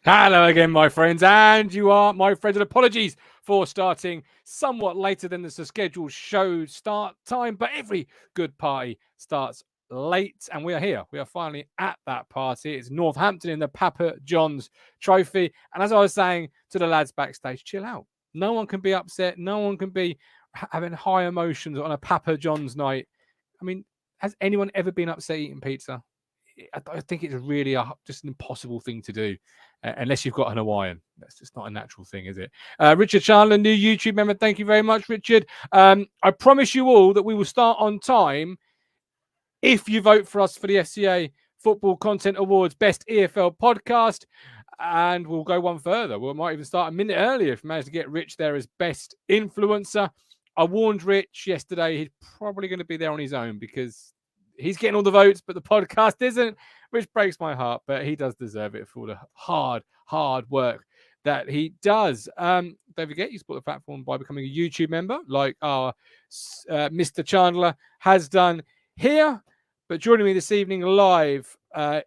Hello again, my friends, and you are my friends. And apologies for starting somewhat later than the scheduled show start time, but every good party starts late, and we are here. We are finally at that party. It's Northampton in the Papa John's Trophy, and as I was saying to the lads backstage, chill out. No one can be upset. No one can be having high emotions on a Papa John's night. I mean, has anyone ever been upset eating pizza? I think it's really just an impossible thing to do unless you've got an Hawaiian. That's just not a natural thing, is it? Richard Chandler, new YouTube member. Thank you very much, Richard. I promise you all that we will start on time if you vote for us for the FCA Football Content Awards Best EFL Podcast. And we'll go one further. We might even start a minute earlier if we manage to get Rich there as Best Influencer. I warned Rich yesterday he's probably going to be there on his own because he's getting all the votes, but the podcast isn't, which breaks my heart. But he does deserve it for all the hard work that he does. Don't forget, you support the platform by becoming a YouTube member, like our Mr. Chandler has done here. But joining me this evening live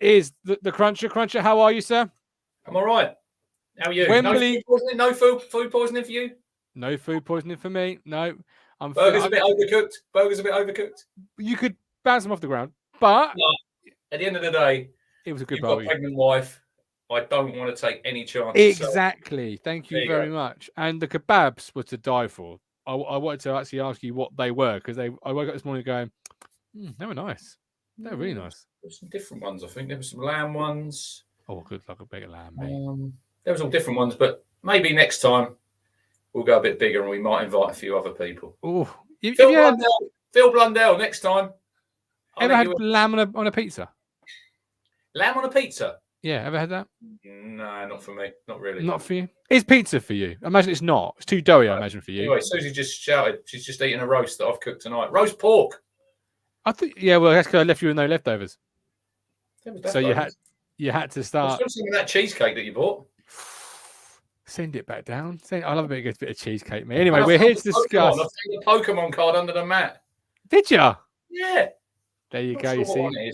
is the Cruncher. Cruncher, how are you, sir? I'm all right. How are you? Wembley... No food poisoning for you? No food poisoning for me. No. Burgers a bit overcooked. You could bounce them off the ground, but at the end of the day, it was a good you've got a pregnant wife. I don't want to take any chances. Exactly. So. Thank you very much. And the kebabs were to die for. I wanted to actually ask you what they were because I woke up this morning going, they were nice. They were really nice. There were some different ones, I think. There were some lamb ones. Oh, good luck, a bigger lamb. There was all different ones, but maybe next time we'll go a bit bigger and we might invite a few other people. Oh, Phil Blundell next time. Ever had lamb on a pizza? Lamb on a pizza? Yeah, ever had that? No, not for me. Not really. Not for you? Is pizza for you? I imagine it's not. It's too doughy, I imagine, for you. Anyway, Susie just shouted. She's just eating a roast that I've cooked tonight. Roast pork. I think, well, that's because I left you with no leftovers. So you had to start. What's some of that cheesecake that you bought? Send it back down. I love a bit of cheesecake, mate. Anyway, we're here to discuss. I've seen the Pokemon card under the mat. Did you? Yeah. There you go. You see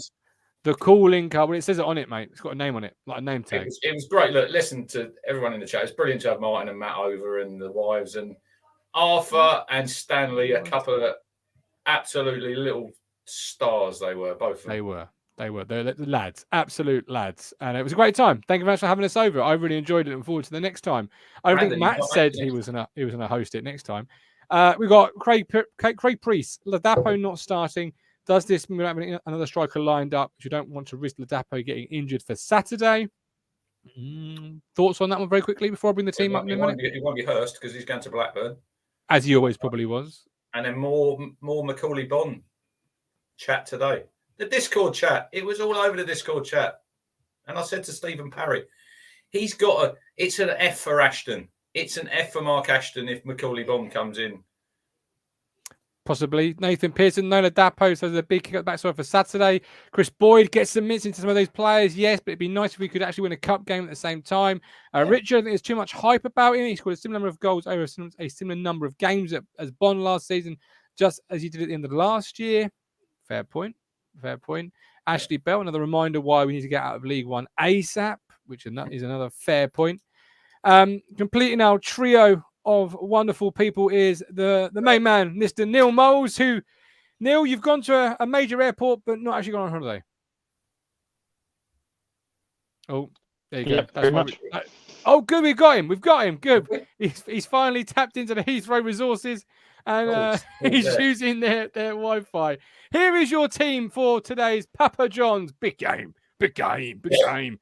the calling card. Well, it says it on it, mate. It's got a name on it, like a name tag. It was great. Look, listen to everyone in the chat. It's brilliant to have Martin and Matt over and the wives and Arthur and Stanley. A couple of absolutely little stars. They were both. They were. They're the lads, absolute lads, and it was a great time. Thank you very much for having us over. I really enjoyed it. Looking forward to the next time. I think Matt said he was gonna host it next time. We got Craig Priest, Ladapo not starting. Does this mean having another striker lined up? You don't want to risk Ladapo getting injured for Saturday. Thoughts on that one very quickly before I bring the team up? He won't be Hurst because he's going to Blackburn, as he always probably was. And then more Macaulay Bonne chat today. The Discord chat, it was all over the Discord chat. And I said to Stephen Parry, it's an F for Ashton. It's an F for Mark Ashton if Macaulay Bonne comes in. Possibly. Nathan Pearson, Nola Dapo says a big kick at the backside for Saturday. Chris Boyd gets some minutes into some of those players, yes, but it'd be nice if we could actually win a cup game at the same time. Richard, I think there's too much hype about him. He scored a similar number of goals over a similar number of games as Bonne last season, just as he did at the end of last year. Fair point. Ashley Bell, another reminder why we need to get out of League One ASAP, which is another fair point. Completing our trio of wonderful people is the main man, Mr. Neil Moles, who, Neil, you've gone to a major airport, but not actually gone on holiday. Oh, there you go. That's much. Good. We've got him. Good. He's finally tapped into the Heathrow resources. And he's using their Wi-Fi. Here is your team for today's Papa John's big game. Hladky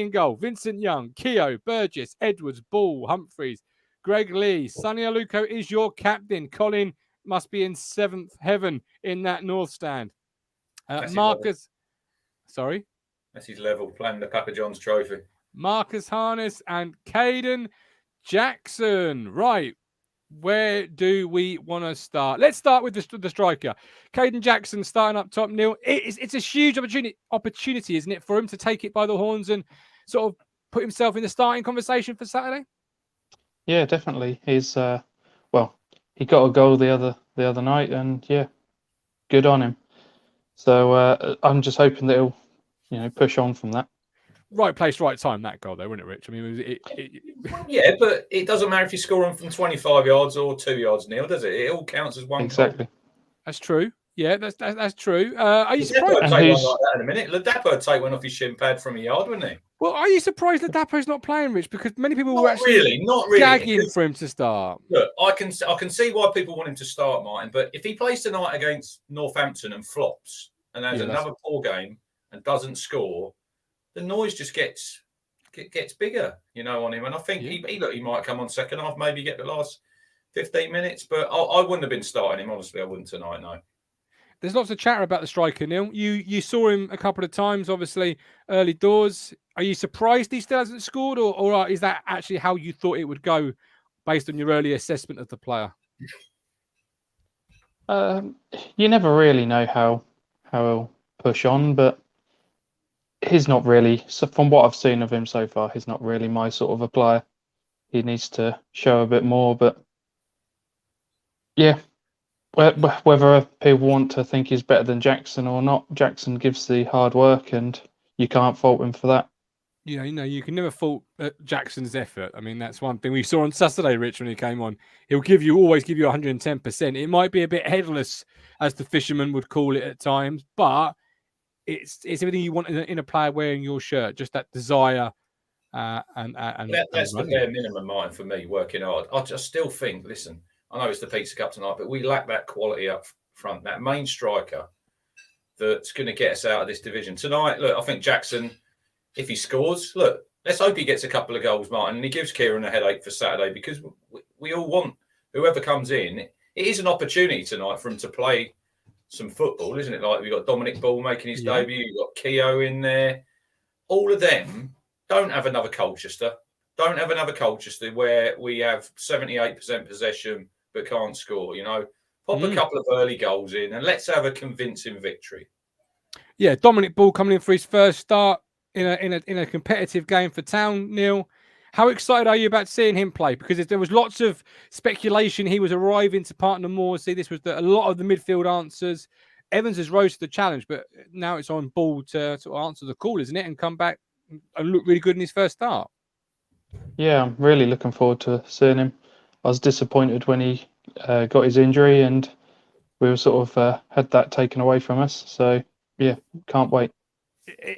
in goal. Vincent Young, Keogh, Burgess, Edwards, Ball, Humphreys, Greg Lee. Sonny Aluko is your captain. Colin must be in seventh heaven in that north stand. Marcus. Sorry? That's his level, playing the Papa John's trophy. Marcus Harness and Caden Jackson. Right. Where do we want to start? Let's start with the striker. Caden Jackson starting up top. Neil, it's a huge opportunity, isn't it, for him to take it by the horns and sort of put himself in the starting conversation for Saturday? Yeah, definitely. He's he got a goal the other night, and yeah, good on him. So I'm just hoping that he'll push on from that. Right place, right time. That goal, though, wasn't it, Rich? I mean, Yeah, but it doesn't matter if you score them from 25 yards or 2 yards, Neil, does it? It all counts as one Exactly. goal. That's true. Yeah, that's true. Are you surprised? Ladapo would take one like that in a minute. Ladapo would take one off his shin pad from a yard, wouldn't he? Well, are you surprised Ladapo's not playing, Rich? Because many people were Not actually really. gagging for him to start. Look, I can see why people want him to start, Martin. But if he plays tonight against Northampton and flops and has another poor game and doesn't score, the noise just gets bigger, on him. And I think he might come on second half, maybe get the last 15 minutes. But I wouldn't have been starting him, honestly. I wouldn't tonight, no. There's lots of chatter about the striker, Neil. You saw him a couple of times, obviously, early doors. Are you surprised he still hasn't scored, or is that actually how you thought it would go based on your early assessment of the player? You never really know how he'll push on, but he's not really. So from what I've seen of him so far, he's not really my sort of a player. He needs to show a bit more, but yeah. Whether people want to think he's better than Jackson or not, Jackson gives the hard work, and you can't fault him for that. Yeah, you can never fault Jackson's effort. I mean, that's one thing we saw on Saturday, Rich, when he came on. He'll always give you 110%. It might be a bit headless, as the fisherman would call it at times, but it's everything you want in a player wearing your shirt, just that desire. And that's the bare minimum, Martin, for me, working hard. I just still think, listen, I know it's the Pizza Cup tonight, but we lack that quality up front, that main striker that's going to get us out of this division. Tonight, look, I think Jackson, if he scores, look, let's hope he gets a couple of goals, Martin, and he gives Kieran a headache for Saturday, because we all want whoever comes in. It is an opportunity tonight for him to play some football, isn't it? Like, we've got Dominic Ball making his debut, you've got Keogh in there. All of them don't have another Colchester. Don't have another Colchester where we have 78% possession but can't score, Pop a couple of early goals in and let's have a convincing victory. Yeah, Dominic Ball coming in for his first start in a competitive game for Town, Neil. How excited are you about seeing him play? Because there was lots of speculation he was arriving to partner Morsey. This was a lot of the midfield answers. Evans has rose to the challenge, but now it's on Ball to answer the call, isn't it? And come back and look really good in his first start. Yeah, I'm really looking forward to seeing him. I was disappointed when he got his injury, and we were sort of had that taken away from us. So yeah, can't wait.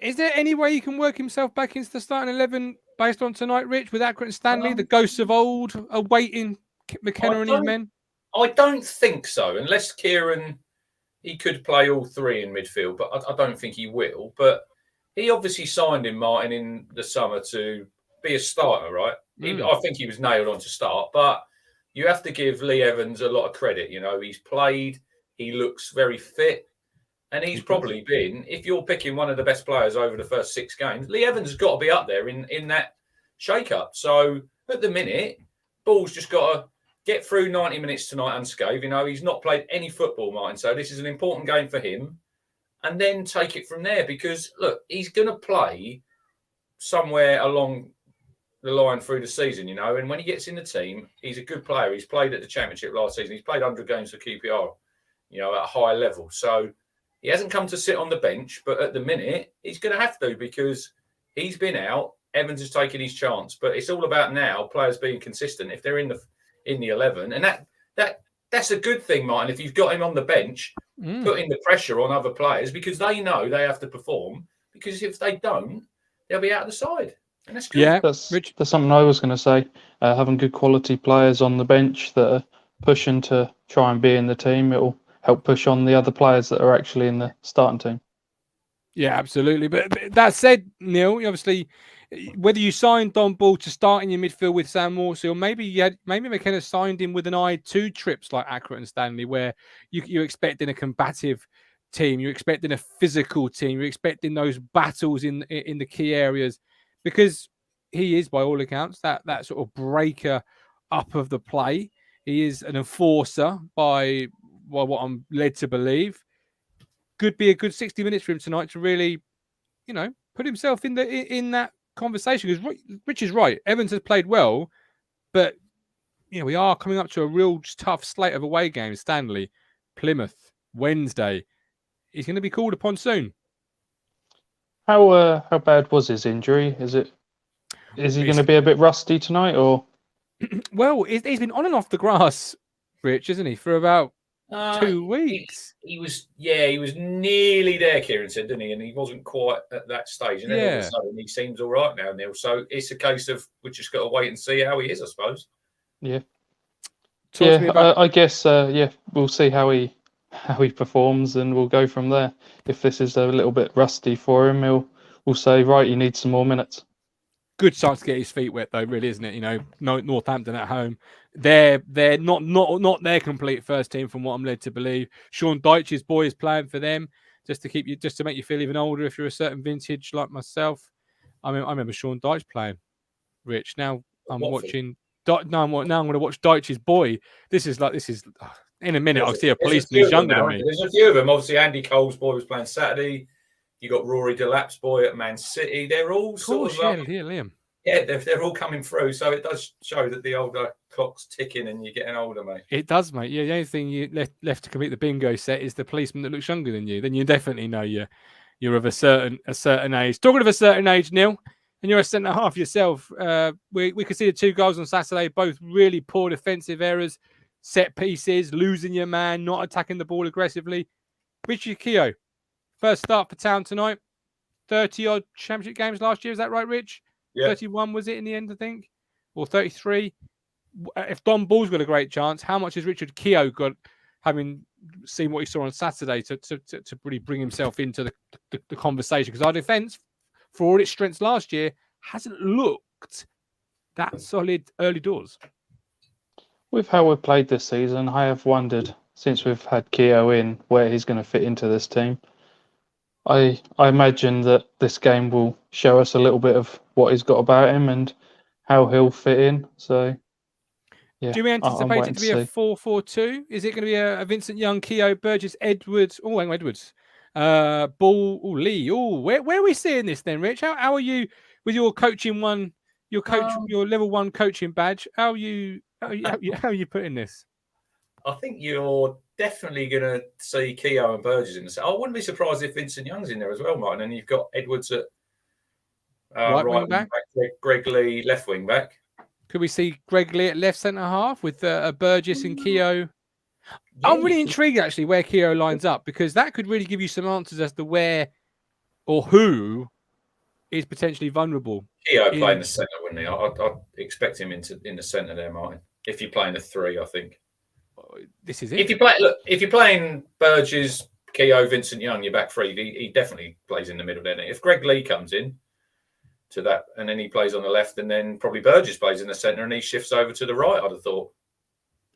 Is there any way he can work himself back into the starting 11 based on tonight, Rich, with Accrington Stanley, the ghosts of old, awaiting McKenna and his men? I don't think so, unless Kieran, he could play all three in midfield, but I don't think he will. But he obviously signed him, Martin, in the summer to be a starter, right? I think he was nailed on to start, but you have to give Lee Evans a lot of credit. He's played, he looks very fit, and he's probably been, if you're picking one of the best players over the first 6 games, Lee Evans has got to be up there in that shake-up. So at the minute, Ball's just got to get through 90 minutes tonight unscathed. He's not played any football, Martin, so this is an important game for him. And then take it from there, because, look, he's going to play somewhere along the line through the season, and when he gets in the team, he's a good player. He's played at the Championship last season. He's played 100 games for QPR, at a high level. So he hasn't come to sit on the bench, but at the minute, he's going to have to, because he's been out. Evans has taken his chance, but it's all about now players being consistent. If they're in the 11, and that's a good thing, Martin. If you've got him on the bench, putting the pressure on other players, because they know they have to perform, because if they don't, they'll be out of the side. And that's good. Yeah, that's something I was going to say. Having good quality players on the bench that are pushing to try and be in the team, it'll help push on the other players that are actually in the starting team. Yeah, absolutely. But that said, Neil, obviously, whether you signed Don Ball to start in your midfield with Sam Morsey, or maybe McKenna signed him with an eye to trips like Accrington Stanley, where you're expecting a combative team, you're expecting a physical team, you're expecting those battles in the key areas, because he is, by all accounts, that sort of breaker up of the play. He is an enforcer by what I'm led to believe. Could be a good 60 minutes for him tonight to really, put himself in that conversation. Because Rich is right. Evans has played well, but we are coming up to a real tough slate of away games. Stanley, Plymouth, Wednesday. He's going to be called upon soon. How bad was his injury? Is he going to be a bit rusty tonight, or? Well, he's been on and off the grass, Rich, isn't he, for about 2 weeks? He was nearly there, Kieran said, didn't he? And he wasn't quite at that stage. And then all of a sudden, he seems all right now, Neil. So it's a case of we just got to wait and see how he is, I suppose. Yeah. Talk to me about... I guess, we'll see how he performs, and we'll go from there. If this is a little bit rusty for him, we'll say, right, you need some more minutes. Good chance to get his feet wet, though, really, isn't it? You know, Northampton at home. They're not their complete first team, from what I'm led to believe. Sean Dyche's boy is playing for them, just to make you feel even older if you're a certain vintage like myself. I mean, I remember Sean Dyche playing. Rich, now I'm watching. Now I'm going to watch Dyche's boy. This is in a minute. I'll see a policeman who's younger than me. There's a few of them. Obviously, Andy Cole's boy was playing Saturday. You got Rory Delap's boy at Man City. They're all Liam. Yeah, they're all coming through. So it does show that the older clock's ticking and you're getting older, mate. It does, mate. Yeah, the only thing you left to complete the bingo set is the policeman that looks younger than you. Then you definitely know you're of a certain age. Talking of a certain age, Neil, and you're a centre half yourself. We conceded 2 goals on Saturday, both really poor defensive errors, set pieces, losing your man, not attacking the ball aggressively. Richie Keogh, first start for Town tonight. 30-odd championship games last year. Is that right, Rich? Yeah. 31 was it in the end, I think? Or 33? If Don Ball's got a great chance, how much has Richard Keogh got, having seen what he saw on Saturday, to really bring himself into the conversation? Because our defence, for all its strengths last year, hasn't looked that solid early doors. With how we've played this season, I have wondered, since we've had Keogh in, where he's going to fit into this team. I imagine that this game will show us a little bit of what he's got about him and how he'll fit in. So, yeah. Do we anticipate it to be a 4-4-2? Is it going to be a Vincent Young, Keogh, Burgess, Edwards? Oh, Edwards. Ball, Lee. Where are we seeing this then, Rich? How are you with your coaching one? Your level 1 coaching badge. How are you putting this? I think you're definitely going to see Keogh and Burgess in the set. I wouldn't be surprised if Vincent Young's in there as well, Martin. And you've got Edwards at right wing back, Greg Lee left wing back. Could we see Greg Lee at left centre half with Burgess and Keogh? Yeah, I'm really intrigued actually where Keogh lines up, because that could really give you some answers as to where or who is potentially vulnerable. Keogh playing the centre, wouldn't he? I'd expect him in the centre there, Martin. If you're playing a 3, I think. This is it. If you're playing Burgess, Keogh, Vincent Young, your back 3, he definitely plays in the middle there. If Greg Lee comes in to that, and then he plays on the left, and then probably Burgess plays in the centre, and he shifts over to the right, I'd have thought.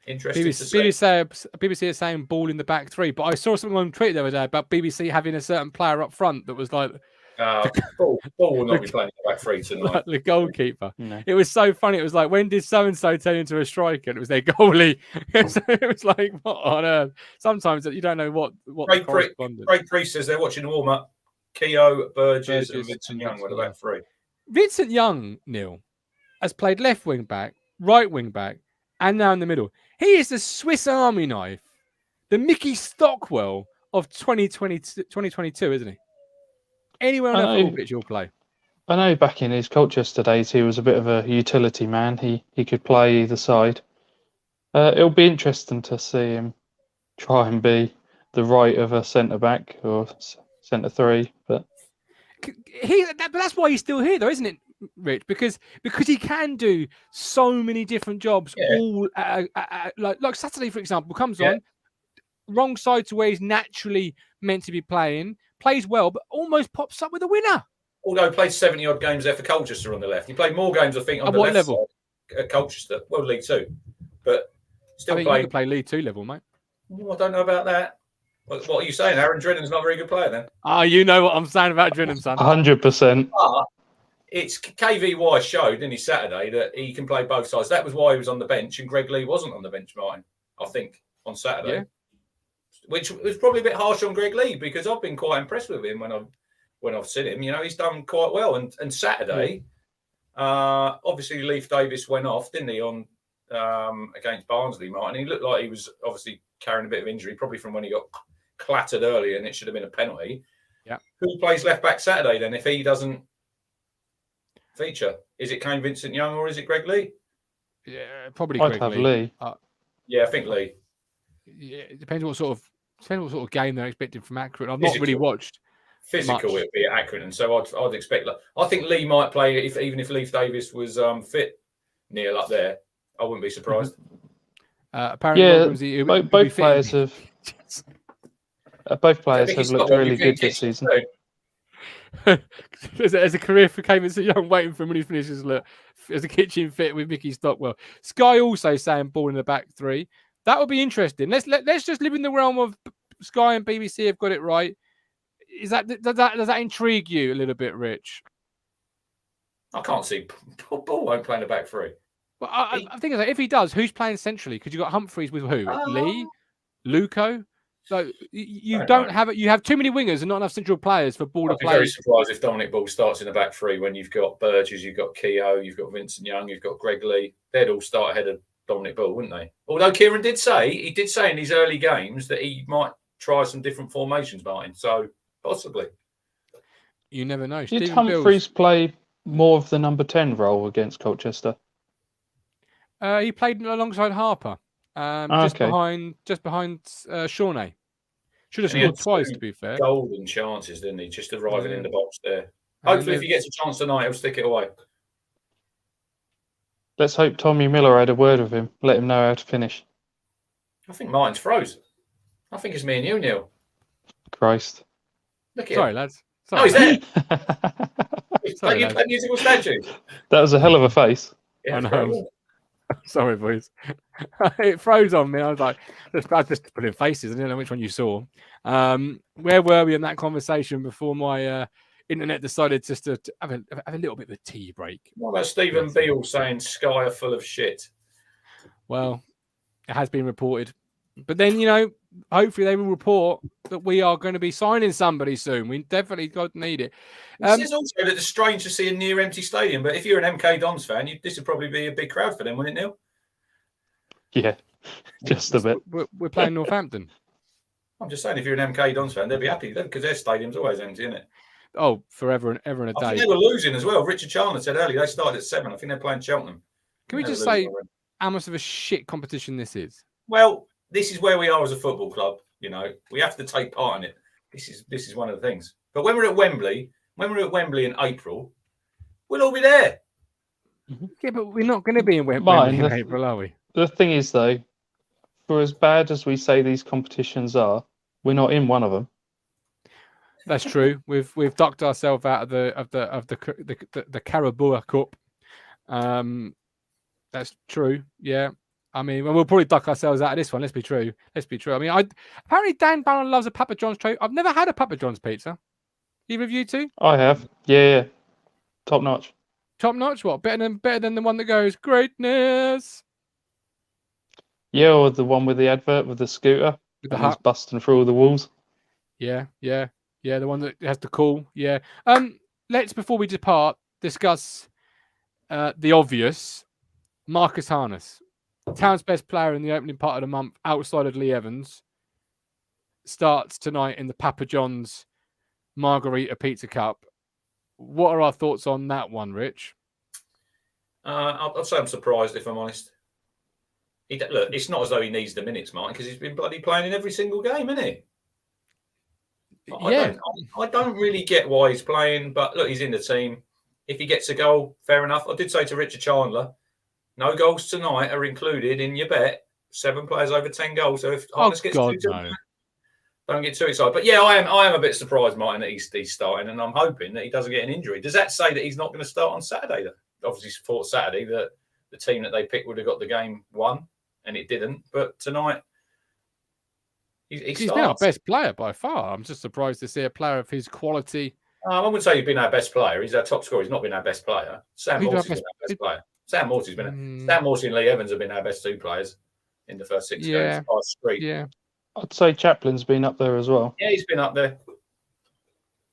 Interesting BBC is saying ball in the back 3, but I saw something on Twitter the other day about BBC having a certain player up front that was like... Ball will not be playing in the back 3 tonight. Like the goalkeeper. No. It was so funny. It was like, when did so-and-so turn into a striker? And it was their goalie. So it was like, what on earth? Sometimes you don't know what Craig Priest says they're watching the warm-up. Keogh, Burgess and Vincent Young were the back 3. Vincent Young, Neil, has played left wing back, right wing back, and now in the middle. He is the Swiss Army knife, the Mickey Stockwell of 2022, isn't he? Anywhere on that football pitch, he'll play. I know back in his Colchester days, he was a bit of a utility man. He could play either side. It'll be interesting to see him try and be the right of a centre-back or centre 3. But that's why he's still here, though, isn't it, Rich? Because he can do so many different jobs. Yeah. All like Saturday, for example, comes on wrong side to where he's naturally meant to be playing. Plays well, but almost pops up with a winner. Although he played 70-odd games there for Colchester on the left. He played more games, I think, on the left level side at Colchester. Well, League 2. But still you can play League 2 level, mate. Well, I don't know about that. What are you saying? Aaron Drennan's not a very good player, then? You know what I'm saying about Drennan, son. 100%. It's KVY showed in his Saturday that he can play both sides. That was why he was on the bench, and Greg Lee wasn't on the bench, Martin, I think, on Saturday. Yeah. Which was probably a bit harsh on Greg Lee, because I've been quite impressed with him when I've seen him. You know, he's done quite well. And Saturday, obviously Leif Davis went off, didn't he, on against Barnsley, Martin? He looked like he was obviously carrying a bit of injury, probably from when he got clattered early, and it should have been a penalty. Yeah. Who plays left back Saturday then if he doesn't feature? Is it Kane Vincent-Young or is it Greg Lee? Yeah, probably I'd Greg have Lee. Lee. Yeah, I think Lee. Yeah, it depends what sort of game they're expecting from Accrington. I've not really watched Physical, much. it'd be at Accrington, so I'd expect. I think Lee might play even if Leif Davis was fit, Neil up there. I wouldn't be surprised. Apparently, Yeah, Williams, he'll both be players fit. have looked really good this season. There's a career for Kane Vincent-Young waiting for him when he finishes. Look, as a kitchen fit with Mickey Stockwell. Sky also saying ball in the back three. That would be interesting. Let's just live in the realm of Sky and BBC have got it right. Does that intrigue you a little bit, Rich? I can't see Ball won't play in the back three. Well, I think if he does, who's playing centrally? Because you've got Humphreys with who? Lee, Luco. So you don't have it. You have too many wingers and not enough central players for Ball to play. I'd be very surprised if Dominic Ball starts in the back three when you've got Burgess, you've got Keogh, you've got Vincent-Young, you've got Greg Lee. They'd all start ahead of Dominic Ball, wouldn't they? Although Kieran did say in these early games that he might try some different formations, Martin. So possibly. You never know. Did Humphreys play more of the number 10 role against Colchester? He played alongside Harper, just behind Shawnee. Should have scored twice, to be fair. Golden chances, didn't he? Just arriving in the box there. Hopefully, if he gets a chance tonight, he'll stick it away. Let's hope Tommy Miller had a word with him. Let him know how to finish. I think Martin's froze. I think it's me and you, Neil. Christ. Look at Sorry, him. lads. Sorry, he's there. Sorry, you play musical statues. That was a hell of a face. Yeah, I know. Sorry, boys. It froze on me. I was like, I just put in faces. I didn't know which one you saw. Where were we in that conversation before my internet decided just to have a little bit of a tea break? What about Stephen Beale saying Sky are full of shit? Well, it has been reported. But then, hopefully they will report that we are going to be signing somebody soon. We definitely need it. It says also that it's strange to see a near empty stadium, but if you're an MK Dons fan, this would probably be a big crowd for them, wouldn't it, Neil? Yeah, just a bit. We're playing Northampton. I'm just saying, if you're an MK Dons fan, they'll be happy because their stadium's always empty, isn't it? Oh, forever and ever and a day. I think they were losing as well. Richard Chandler said earlier they started at 7. I think they're playing Cheltenham. Can we just say how much of a shit competition this is? Well, this is where we are as a football club. We have to take part in it. This is one of the things. But when we're at Wembley in April, we'll all be there. Yeah, but we're not going to be in Wembley in April, are we? The thing is, though, for as bad as we say these competitions are, we're not in one of them. That's true. We've ducked ourselves out of the Carabao Cup. That's true. Yeah. I mean, we'll probably duck ourselves out of this one. Let's be true. I mean, apparently Dan Barron loves a Papa John's tray. I've never had a Papa John's pizza. Either of you two? I have. Yeah. Top notch. Top notch. What? Better than the one that goes greatness. Yeah, or the one with the advert with the scooter. With the he's busting through all the walls. Yeah. The one that has the call. Yeah. Let's before we depart discuss the obvious. Marcus Harness. Town's best player in the opening part of the month outside of Lee Evans starts tonight in the Papa John's Margarita Pizza Cup. What are our thoughts on that one, Rich? I'll say I'm surprised, if I'm honest. Look, it's not as though he needs the minutes, Martin, because he's been bloody playing in every single game, isn't he? I don't really get why he's playing, but look, he's in the team. If he gets a goal, fair enough. I did say to Richard Chandler, no goals tonight are included in your bet. 7 players over 10 goals. So if Harness gets don't get too excited. But yeah, I am a bit surprised, Martin, that he's starting, and I'm hoping that he doesn't get an injury. Does that say that he's not going to start on Saturday? Obviously, thought Saturday that the team that they picked would have got the game won, and it didn't. But tonight, he's been our best player by far. I'm just surprised to see a player of his quality. I wouldn't say he's been our best player. He's our top scorer. He's not been our best player. Sam Morty's been our best player. Sam Morty and Lee Evans have been our best 2 players in the first 6 games. Yeah. I'd say Chaplin's been up there as well. Yeah, he's been up there.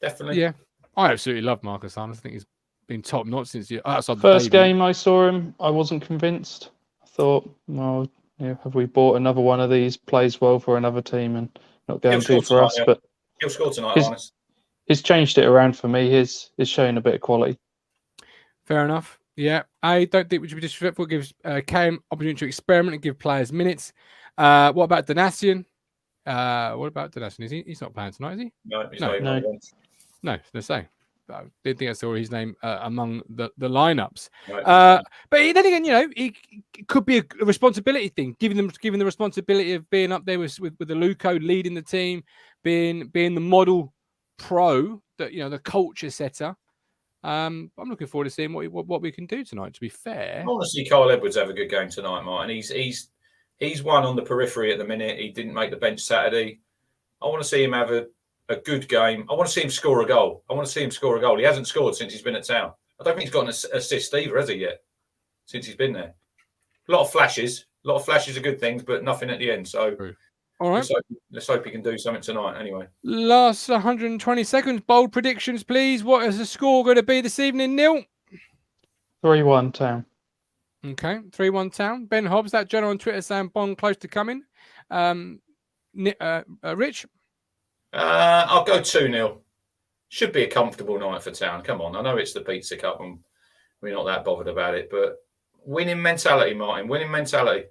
Definitely. Yeah. I absolutely love Marcus Harness. I think he's been top notch since outside the first game I saw him, I wasn't convinced. I thought, well, have we bought another one of these, plays well for another team and not going to for us? But he'll score tonight, Harness. he's changed it around for me. He's showing a bit of quality. Fair enough. Yeah, I don't think we should be disrespectful. It gives Kane opportunity to experiment and give players minutes. What about Donatian? He's not playing tonight, is he? No, he's No. not even on the bench. No, let's say. I didn't think I saw his name among the lineups. No. But then again, it could be a responsibility thing, giving the responsibility of being up there with the Luco leading the team, being the model pro, that the culture setter. I'm looking forward to seeing what we can do tonight. To be fair, I want to see Kyle Edwards have a good game tonight, Martin. He's one on the periphery at the minute. He didn't make the bench Saturday. I want to see him have a good game. I want to see him score a goal. He hasn't scored since he's been at Town. I don't think he's got an assist either, has he, yet? Since he's been there. A lot of flashes are good things, but nothing at the end. So, all right. Let's hope he can do something tonight anyway. Last 120 seconds. Bold predictions, please. What is the score going to be this evening, Neil? 3-1 Town. Okay, 3-1 Town. Ben Hobbs, that general on Twitter saying Bond close to coming. Rich? I'll go 2-0. Should be a comfortable night for Town. Come on, I know it's the Pizza Cup and we're not that bothered about it, but winning mentality, Martin. Winning mentality.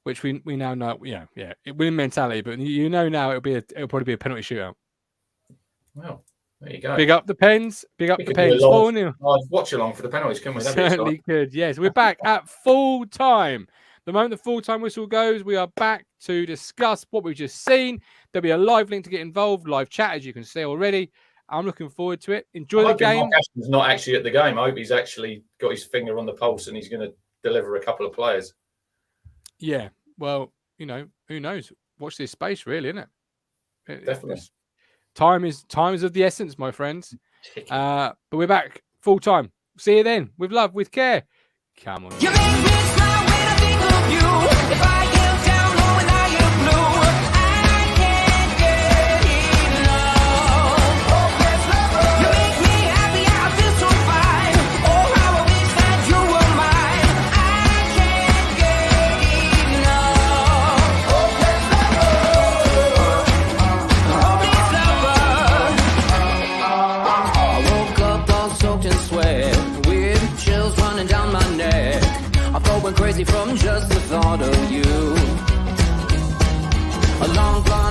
Which we now know, yeah, winning mentality. But now it'll probably be a penalty shootout. Well, there you go. Big up the Pens. Big up the Pens. 4-0. I'd watch along for the penalties, couldn't we? Certainly could. Yes, we're back at full time. The moment the full-time whistle goes, we are back to discuss what we've just seen. There'll be a live link to get involved, live chat, as you can see already. I'm looking forward to it. Enjoy the game. Mark Ashton's not actually at the game. I hope he's actually got his finger on the pulse and he's going to deliver a couple of players. Yeah, well, who knows? Watch this space, really, isn't it? Definitely. Time is of the essence, my friends. But we're back full time. See you then, with love, with care. Come on. You make me smile when I think of you. If I get down low and I get blue, I can't get enough. You make me happy, I feel so fine. Oh, how I wish that you were mine. I can't get enough. I woke up all soaked in sweat, with chills running down my neck. I felt went crazy from just the thought of you.